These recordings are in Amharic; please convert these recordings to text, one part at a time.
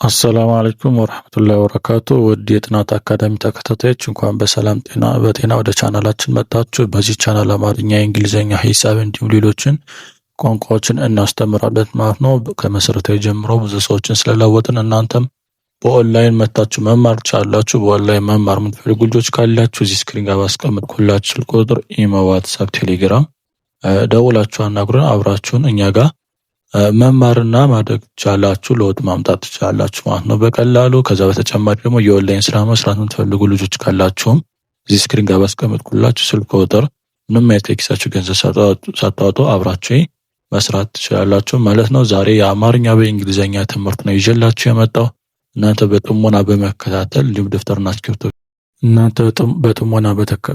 አሰላሙ አለይኩም ወራህመቱላሂ ወበረካቱ። ውድ የጥናት አካዳሚ ተከታታዮች እንኳን በጤና ወደ ቻናላችን መጣችሁ። በዚህ ቻናል አማርኛ፣ እንግሊዘኛ፣ ሂሳብ እንዲሁም ሌሎችን ቋንቋዎችን እናስተምራለን ማለት ነው። ከመሰረታዊ ጀምሮ ብዙ ሰዎችን ስለለወጥን እናንተም በኦንላይን መታችሁ መማር ትችላላችሁ። በኦንላይን መማር የምትፈልጉ ልጆች ካላችሁ እዚህ ስክሪን ጋር ባስቀመጥኩላችሁ ስልክ ቁጥር ኢሞ፣ ዋትስአፕ፣ ቴሌግራም ደውላችሁ አናግሩን። አብራችሁን እኛ ጋር መማርና ማደግ ትችላላችሁ፣ ለውጥ ማምጣት ትችላላችሁ ማለት ነው በቀላሉ። ከዛ በተጨማሪ ደግሞ የኦንላይን ስራ መስራት የምትፈልጉ ልጆች ካላችሁም እዚህ ስክሪን ጋር ባስቀመጥኩላችሁ ስልክ ቁጥር ምንም አይነት ከኪሳችሁ ገንዘብ ሳታወጡ አብራችሁ መስራት ትችላላችሁ ማለት ነው። ዛሬ የአማርኛ በእንግሊዘኛ ትምህርት ነው ይዤላችሁ የመጣው። እናንተ በጥሞና በመከታተል እንዲሁም ደብተርና እስክሪብቶ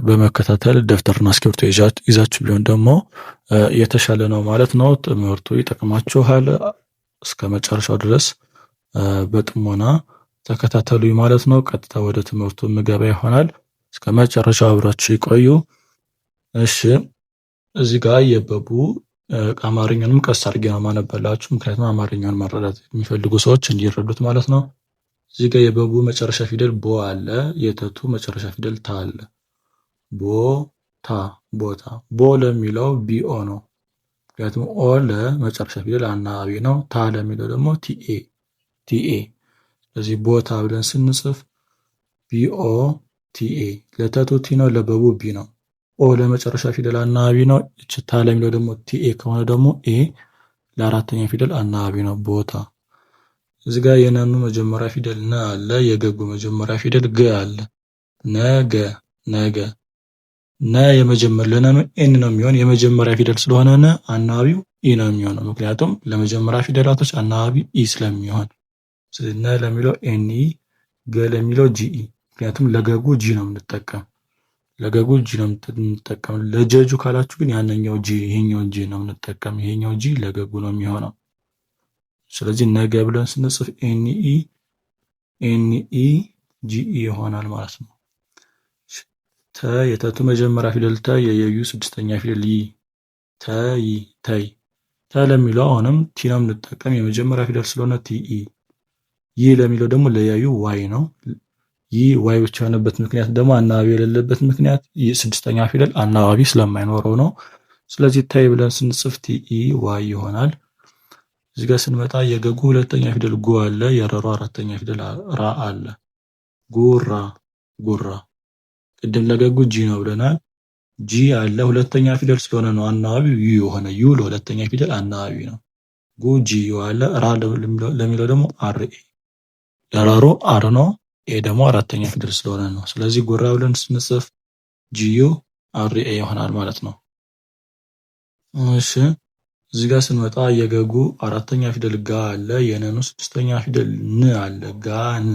በመከታተል ደብተርና እስክሪብቶ ይዛችሁ ቢሆን ደግሞ የተሻለ ነው ማለት ነው። ትምህርቱ ይጠቅማችኋል። እስከ መጨረሻው ድረስ በጥሞና ተከታተሉ ማለት ነው። ቀጥታ ወደ ትምህርቱ ምገባ ይሆናል። እስከ መጨረሻው አብራችሁ ይቆዩ። እሺ፣ እዚህ ጋር የበቡ አማርኛንም ቀስ አድርጌ ነው ማነበላችሁ፣ ምክንያቱም አማርኛውን መረዳት የሚፈልጉ ሰዎች እንዲረዱት ማለት ነው። እዚህ ጋር የበቡ መጨረሻ ፊደል ቦ አለ። የተቱ መጨረሻ ፊደል ታ አለ። ቦታ ቦ ለሚለው ቢኦ ነው፣ ምክንያቱም ኦ ለመጨረሻ ፊደል አናባቢ ነው። ታ ለሚለው ደግሞ ቲኤ። ስለዚህ ቦታ ብለን ስንጽፍ ቢኦ ቲኤ። ለተቱ ቲ ነው፣ ለበቡ ቢ ነው። ኦ ለመጨረሻ ፊደል አናባቢ ነው። ታ ለሚለው ደግሞ ቲኤ ከሆነ ደግሞ ኤ ለአራተኛ ፊደል አናባቢ ነው። ቦታ። እዚህ ጋር የነኑ መጀመሪያ ፊደል ነ አለ። የገጉ መጀመሪያ ፊደል ገ አለ። ነገ ነ የመጀመሪያ ለነኑ ኤን ነው የሚሆን፣ የመጀመሪያ ፊደል ስለሆነ ነ አናባቢው ኢ ነው የሚሆነው፣ ምክንያቱም ለመጀመሪያ ፊደላቶች አናባቢ ኢ ስለሚሆን። ስለዚህ ነ ለሚለው ኤን ኢ፣ ገ ለሚለው ጂ ኢ፣ ምክንያቱም ለገጉ ጂ ነው የምንጠቀም። ለጀጁ ካላችሁ ግን ያንኛው ጂ ይሄኛው ጂ ነው የምንጠቀም። ይሄኛው ጂ ለገጉ ነው የሚሆነው። ስለዚህ ነገ ብለን ስንጽፍ ኤን ኢ ጂ ኢ ይሆናል ማለት ነው። ተ የተቱ መጀመሪያ ፊደል ተ፣ የየዩ ስድስተኛ ፊደል ይ፣ ተ ለሚለው አሁንም ቲ ነው የምንጠቀም፣ የመጀመሪያ ፊደል ስለሆነ ቲኢ። ይ ለሚለው ደግሞ ለያዩ ዋይ ነው። ይህ ዋይ ብቻ የሆነበት ምክንያት ደግሞ አናባቢ የሌለበት ምክንያት ስድስተኛ ፊደል አናባቢ ስለማይኖረው ነው። ስለዚህ ታይ ብለን ስንጽፍ ቲኢ ዋይ ይሆናል። እዚህ ጋር ስንመጣ የገጉ ሁለተኛ ፊደል ጉ አለ። የረሩ አራተኛ ፊደል ራ አለ። ጉራ። ቅድም ለገጉ ጂ ነው ብለናል። ጂ አለ ሁለተኛ ፊደል ስለሆነ ነው አናባቢው ዩ የሆነ። ዩ ለሁለተኛ ፊደል አናባቢ ነው። ጉ ጂ አለ። ራ ለሚለው ደግሞ አር ኤ። የረሩ አር ነው። ኤ ደግሞ አራተኛ ፊደል ስለሆነ ነው። ስለዚህ ጉራ ብለን ስንጽፍ ጂዩ አር ኤ ይሆናል ማለት ነው። እሺ፣ እዚህ ጋር ስንመጣ የገጉ አራተኛ ፊደል ጋ አለ። የነኑ ስድስተኛ ፊደል ን አለ። ጋን።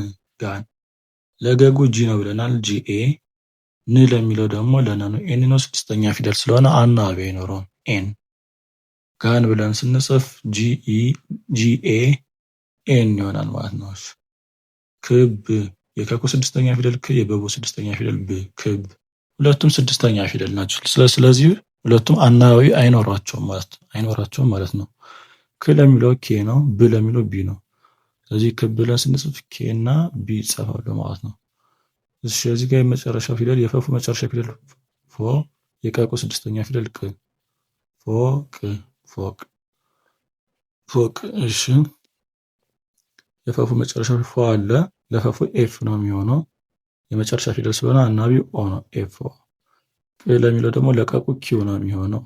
ለገጉ ጂ ነው ብለናል። ጂኤ። ን ለሚለው ደግሞ ለነኑ ኤን ነው፣ ስድስተኛ ፊደል ስለሆነ አናባቢ አይኖረውም። ኤን። ጋን ብለን ስንጽፍ ጂኤ ኤን ይሆናል ማለት ነው። ክብ። የከኩ ስድስተኛ ፊደል ክ፣ የበቡ ስድስተኛ ፊደል ብ። ክብ። ሁለቱም ስድስተኛ ፊደል ናቸው። ስለዚህ ሁለቱም አናባቢ አይኖራቸውም ማለት ነው። ክ ለሚለው ኬ ነው፣ ብ ለሚለው ቢ ነው። ስለዚህ ክብ ብለን ስንጽፍ ኬ እና ቢ ይጻፋሉ ማለት ነው። እሺ፣ እዚህ ጋር የመጨረሻው ፊደል የፈፉ መጨረሻ ፊደል ፎ፣ የቀቁ ስድስተኛ ፊደል ቅ። ፎቅ። እሺ፣ የፈፉ መጨረሻ ፎ አለ። ለፈፉ ኤፍ ነው የሚሆነው፣ የመጨረሻ ፊደል ስለሆነ አናባቢው ኦ ነው። ኤፍ ኦ። ቅ ለሚለው ደግሞ ለቀቁ ኪው ነው የሚሆነው፣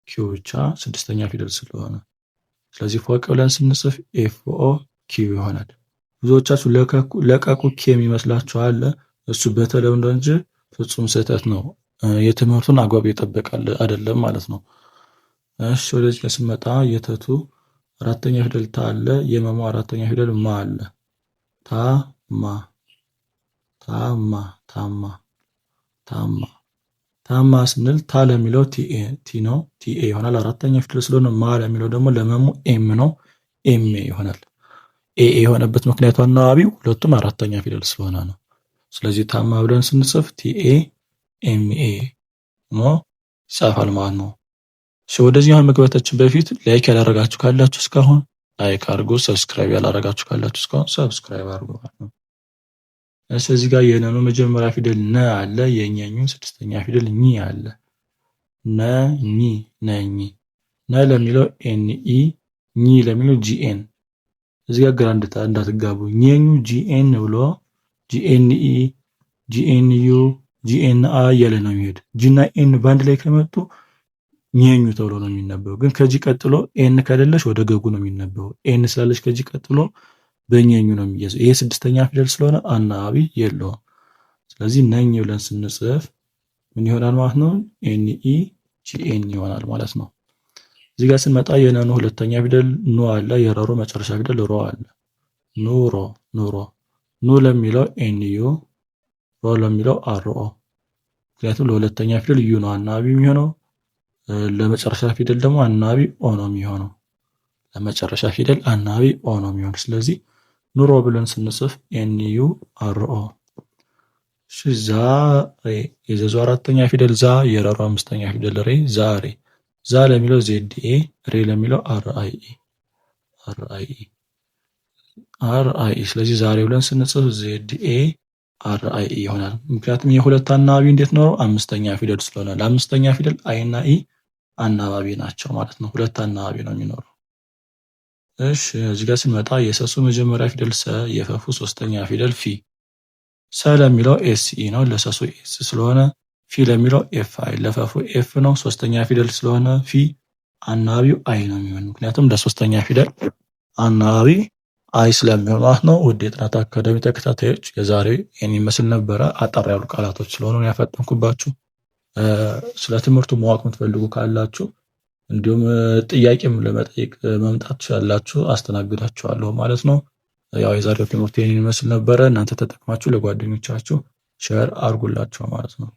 ኪው ብቻ ስድስተኛ ፊደል ስለሆነ። ስለዚህ ፎቅ ብለን ስንጽፍ ኤፍ ኦ ኪው ይሆናል። ብዙዎቻችሁ ለቀቁ ኪ የሚመስላችሁ አለ። እሱ በተለምዶ እንጂ ፍጹም ስህተት ነው። የትምህርቱን አግባብ ይጠብቃል አይደለም ማለት ነው። እሺ፣ ወደዚህ ስንመጣ የተቱ አራተኛ ፊደል ታ አለ። የመሙ አራተኛ ፊደል ማ አለ። ታማ ስንል ታ ለሚለው ቲ ነው፣ ቲኤ ይሆናል። አራተኛ ፊደል ስለሆነ ማ ለሚለው ደግሞ ለመሙ ኤም ነው፣ ኤም ይሆናል። ኤ የሆነበት ምክንያቱ አናባቢው ሁለቱም አራተኛ ፊደል ስለሆነ ነው። ስለዚህ ታማ ብለን ስንጽፍ ቲኤ ኤምኤ ነው ይጻፋል ማለት ነው። ወደዚህ አሁን መግባታችን በፊት ላይክ ያላረጋችሁ ካላችሁ እስካሁን ላይክ አድርጉ። ሰብስክራይብ ያላረጋችሁ ካላችሁ እስካሁን ሰብስክራይብ አድርጉ ማለት ነው። እሺ እዚህ ጋር የነኑ መጀመሪያ ፊደል ነ አለ፣ የኘኙ ስድስተኛ ፊደል ኝ አለ። ነ ኝ ነኝ። ነ ለሚለው ኤን ኢ፣ ኝ ለሚለው ጂኤን። እዚህ ጋር ግራ እንዳትጋቡ። ኘኙ ጂኤን ብሎ ጂኤን ኢ፣ ጂኤን ዩ፣ ጂኤን አ እያለ ነው የሚሄድ። ጂና ኤን ባንድ ላይ ከመጡ ኘኙ ተብሎ ነው የሚነበበው። ግን ከጂ ቀጥሎ ኤን ከሌለሽ ወደ ገጉ ነው የሚነበበው። ኤን ስላለች ከጂ ቀጥሎ በኘኙ ነው የሚያዘው። ይሄ ስድስተኛ ፊደል ስለሆነ አናባቢ የለውም። ስለዚህ ነኝ ብለን ስንጽፍ ምን ይሆናል ማለት ነው? ኤን ኢ ጂኤን ይሆናል ማለት ነው። እዚህ ጋር ስንመጣ የነኑ ሁለተኛ ፊደል ኑ አለ፣ የረሮ መጨረሻ ፊደል ሮ አለ። ኑሮ ኑሮ። ኑ ለሚለው ኤን ዩ፣ ሮ ለሚለው አር ኦ። ምክንያቱም ለሁለተኛ ፊደል ዩ ነው አናባቢ የሚሆነው፣ ለመጨረሻ ፊደል ደግሞ አናባቢ ኦ ነው የሚሆነው። ለመጨረሻ ፊደል አናባቢ ኦ ነው የሚሆነው። ስለዚህ ኑሮ ብለን ስንጽፍ ኤን ዩ አር ኦ። እሺ ዛሬ የዘዙ አራተኛ ፊደል ዛ፣ የረሩ አምስተኛ ፊደል ሬ፣ ዛሬ። ዛ ለሚለው ዜድ ኤ፣ ሬ ለሚለው አር አይ ኢ፣ አር አይ ኢ፣ አር አይ ኢ። ስለዚህ ዛሬ ብለን ስንጽፍ ዜድ ኤ አር አይ ኢ ይሆናል። ምክንያቱም የሁለት አናባቢ እንዴት ነው? አምስተኛ ፊደል ስለሆነ ለአምስተኛ ፊደል አይ እና ኢ አናባቢ ናቸው ማለት ነው። ሁለት አናባቢ ነው የሚኖረው። እሺ እዚህ ጋር ስንመጣ የሰሱ መጀመሪያ ፊደል ሰ፣ የፈፉ ሶስተኛ ፊደል ፊ። ሰ ለሚለው ኤስ ኢ ነው፣ ለሰሱ ኤስ ስለሆነ። ፊ ለሚለው ኤፍ አይ፣ ለፈፉ ኤፍ ነው፣ ሶስተኛ ፊደል ስለሆነ ፊ አናባቢው አይ ነው የሚሆን። ምክንያቱም ለሶስተኛ ፊደል አናባቢ አይ ስለሚሆን ማለት ነው። ውድ የጥናት አካዳሚ ተከታታዮች የዛሬው ይህን ይመስል ነበረ። አጠር ያሉ ቃላቶች ስለሆኑ ያፈጠንኩባችሁ። ስለ ትምህርቱ ማወቅ የምትፈልጉ ካላችሁ እንዲሁም ጥያቄም ለመጠየቅ መምጣት ትችላላችሁ፣ አስተናግዳችኋለሁ ማለት ነው። ያው የዛሬው ትምህርት ይህን ይመስል ነበረ። እናንተ ተጠቅማችሁ ለጓደኞቻችሁ ሼር አድርጉላቸው ማለት ነው።